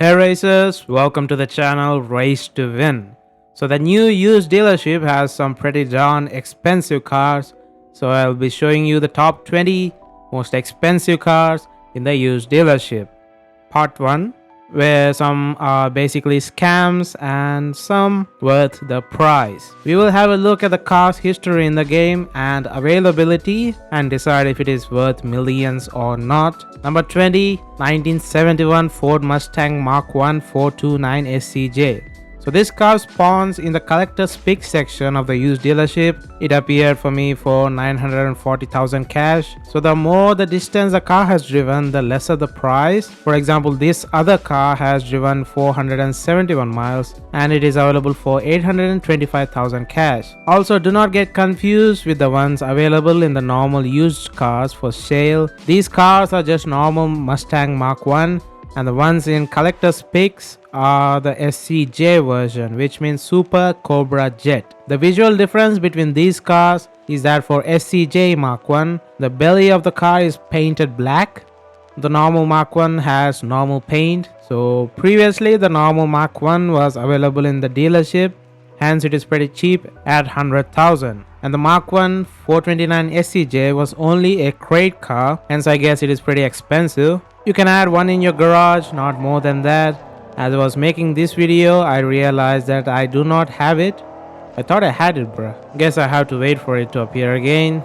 Hey racers, welcome to the channel Race to Win. So the new used dealership has some pretty darn expensive cars. So I'll be showing you the top 20 most expensive cars in the used dealership. Part 1, where some are basically scams and some worth the price. We will have a look at the car's history in the game and availability and decide if it is worth millions or not. Number 20, 1971 Ford Mustang Mark 1 429 SCJ. So this car spawns in the collector's pick section of the used dealership. It appeared for me for 940,000 cash. So the more the distance the car has driven, the lesser the price. For example, this other car has driven 471 miles and it is available for 825,000 cash. Also, do not get confused with the ones available in the normal used cars for sale. These cars are just normal Mustang Mark 1. And the ones in collector's picks are the SCJ version, which means Super Cobra Jet. The visual difference between these cars is that for SCJ Mark 1, the belly of the car is painted black. The normal Mark 1 has normal paint. So previously the normal Mark 1 was available in the dealership, hence it is pretty cheap at 100,000. And the Mark 1 429 SCJ was only a crate car, hence I guess it is pretty expensive. You can add one in your garage, not more than that. As I was making this video, I realized that I do not have it. I thought I had it, bruh. Guess I have to wait for it to appear again.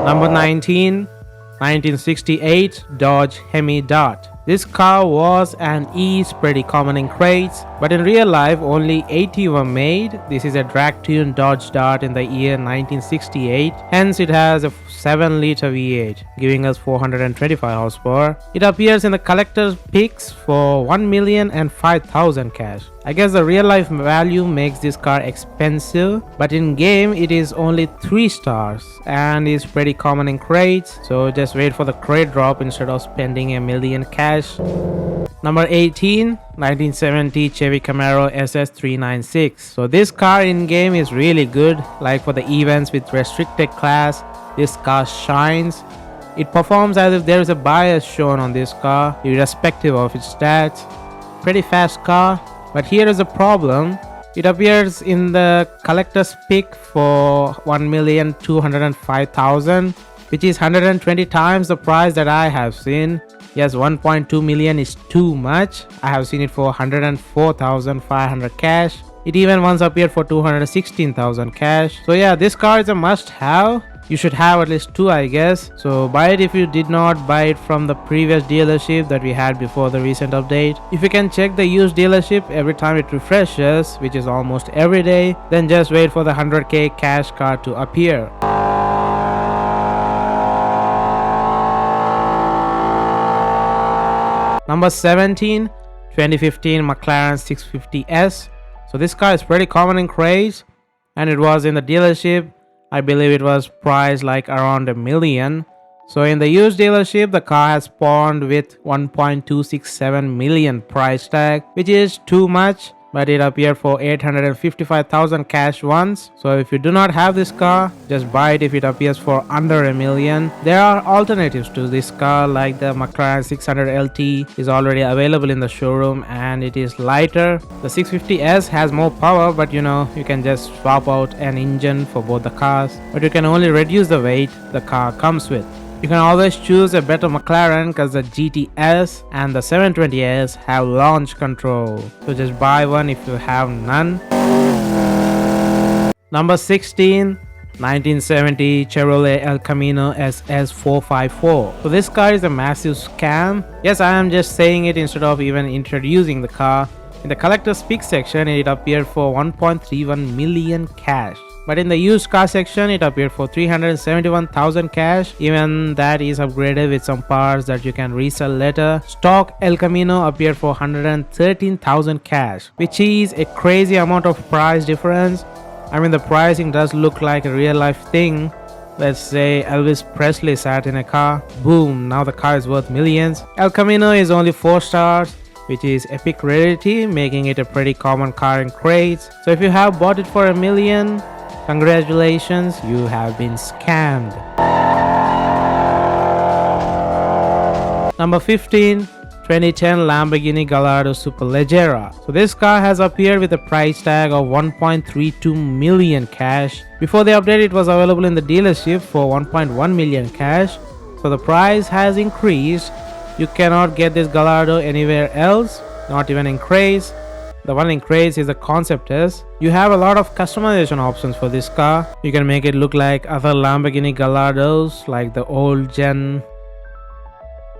Number 19, 1968 Dodge Hemi Dart. This car was and is pretty common in crates, but in real life only 80 were made. This is a drag-tuned Dodge Dart in the year 1968, hence it has a 7-liter V8, giving us 425 horsepower. It appears in the collector's picks for 1,005,000 cash. I guess the real life value makes this car expensive, but in game it is only 3 stars and is pretty common in crates, so just wait for the crate drop instead of spending $1 million cash. Number 18, 1970 Chevy Camaro SS396. So this car in game is really good. Like for the events with restricted class, this car shines. It performs as if there is a bias shown on this car, irrespective of its stats. Pretty fast car, but here is a problem. It appears in the collector's pick for 1,205,000, which is 120 times the price that I have seen. Yes, 1.2 million is too much. I have seen it for 104,500 cash. It even once appeared for 216,000 cash. So yeah, this car is a must have. You should have at least 2, I guess. So buy it if you did not buy it from the previous dealership that we had before the recent update. If you can check the used dealership every time it refreshes, which is almost every day, then just wait for the 100k cash car to appear. Number 17, 2015 McLaren 650S. So this car is pretty common in crates and it was in the dealership. I believe it was priced like around $1 million. So in the used dealership, the car has spawned with 1.267 million price tag, which is too much, but it appeared for 855,000 cash once. So if you do not have this car, just buy it if it appears for under $1 million. There are alternatives to this car, like the McLaren 600 LT is already available in the showroom and it is lighter. The 650S has more power, but you can just swap out an engine for both the cars, but you can only reduce the weight the car comes with. You can always choose a better McLaren because the GTS and the 720S have launch control. So just buy one if you have none. Number 16, 1970 Chevrolet El Camino SS454. So this car is a massive scam. Yes, I am just saying it instead of even introducing the car. In the collector's pick section, it appeared for 1.31 million cash. But in the used car section, it appeared for 371,000 cash. Even that is upgraded with some parts that you can resell later. Stock El Camino appeared for 113,000 cash, which is a crazy amount of price difference. I mean, the pricing does look like a real life thing. Let's say Elvis Presley sat in a car. Boom, now the car is worth millions. El Camino is only 4 stars, which is epic rarity, making it a pretty common car in crates. So if you have bought it for $1 million, congratulations, you have been scammed. Number 15, 2010 Lamborghini Gallardo Superleggera. So this car has appeared with a price tag of 1.32 million cash. Before the update, it was available in the dealership for 1.1 million cash. So the price has increased. You cannot get this Gallardo anywhere else, not even in Craze. The one in Craze is the Concept S. You have a lot of customization options for this car. You can make it look like other Lamborghini Gallardos, like the old gen,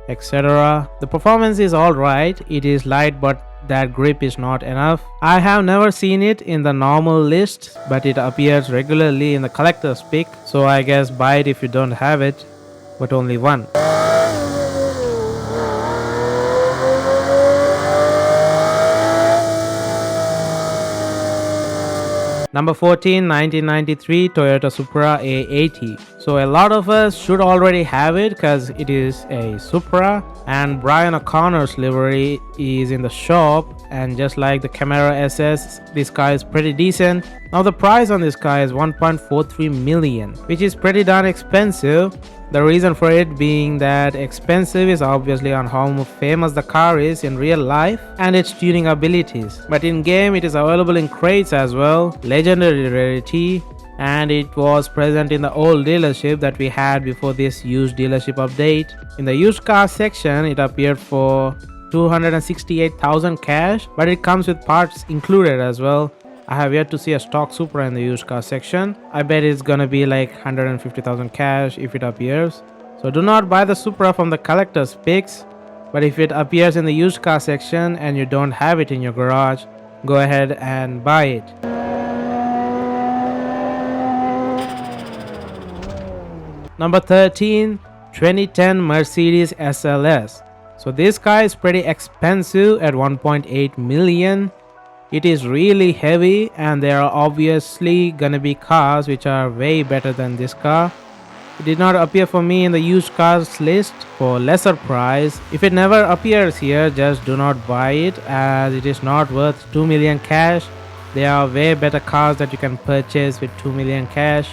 etc. The performance is alright. It is light, but that grip is not enough. I have never seen it in the normal list, but it appears regularly in the collector's pick. So I guess buy it if you don't have it, but only one. Number 14, 1993 Toyota Supra A80. So a lot of us should already have it because it is a Supra, and Brian O'Connor's livery is in the shop, and just like the Camaro SS, this car is pretty decent. Now the price on this car is 1.43 million, which is pretty darn expensive. The reason for it being that expensive is obviously on how famous the car is in real life and its tuning abilities. But in game it is available in crates as well, legendary rarity, and it was present in the old dealership that we had before this used dealership update. In the used car section it appeared for 268,000 cash, but it comes with parts included as well. I have yet to see a stock Supra in the used car section. I bet it's gonna be like 150,000 cash if it appears. So do not buy the Supra from the collector's picks, but if it appears in the used car section and you don't have it in your garage, go ahead and buy it. Number 13, 2010 Mercedes SLS. So this car is pretty expensive at 1.8 million. It is really heavy, and there are obviously gonna be cars which are way better than this car. It did not appear for me in the used cars list for lesser price. If it never appears here, just do not buy it, as it is not worth 2 million cash. There are way better cars that you can purchase with 2 million cash.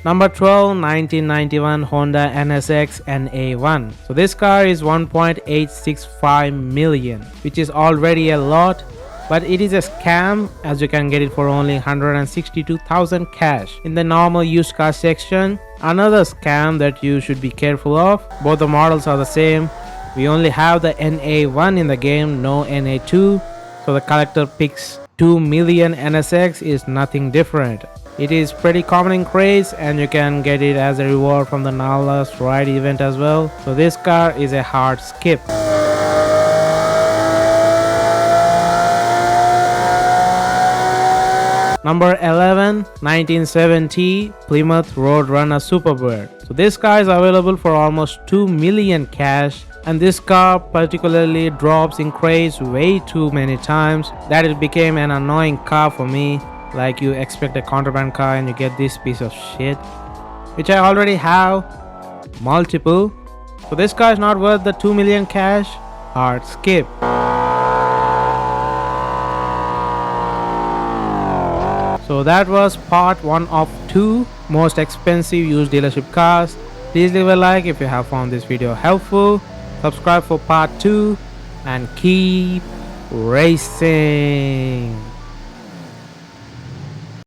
Number 12, 1991 Honda NSX NA1. So this car is 1.865 million, which is already a lot, but it is a scam, as you can get it for only 162,000 cash in the normal used car section. Another scam that you should be careful of. Both the models are the same. We only have the NA1 in the game, no NA2. So the collector picks 2 million NSX is nothing different. It is pretty common in craze, and you can get it as a reward from the Nala's ride event as well. So this car is a hard skip. Number 11, 1970 Plymouth Roadrunner Superbird. So this car is available for almost 2 million cash, and this car particularly drops in craze way too many times that it became an annoying car for me. Like, you expect a contraband car and you get this piece of shit, which I already have multiple. So this car is not worth the 2 million cash. Hard skip. So that was part 1 of 2 most expensive used dealership cars. Please leave a like if you have found this video helpful. Subscribe for part 2 and keep racing.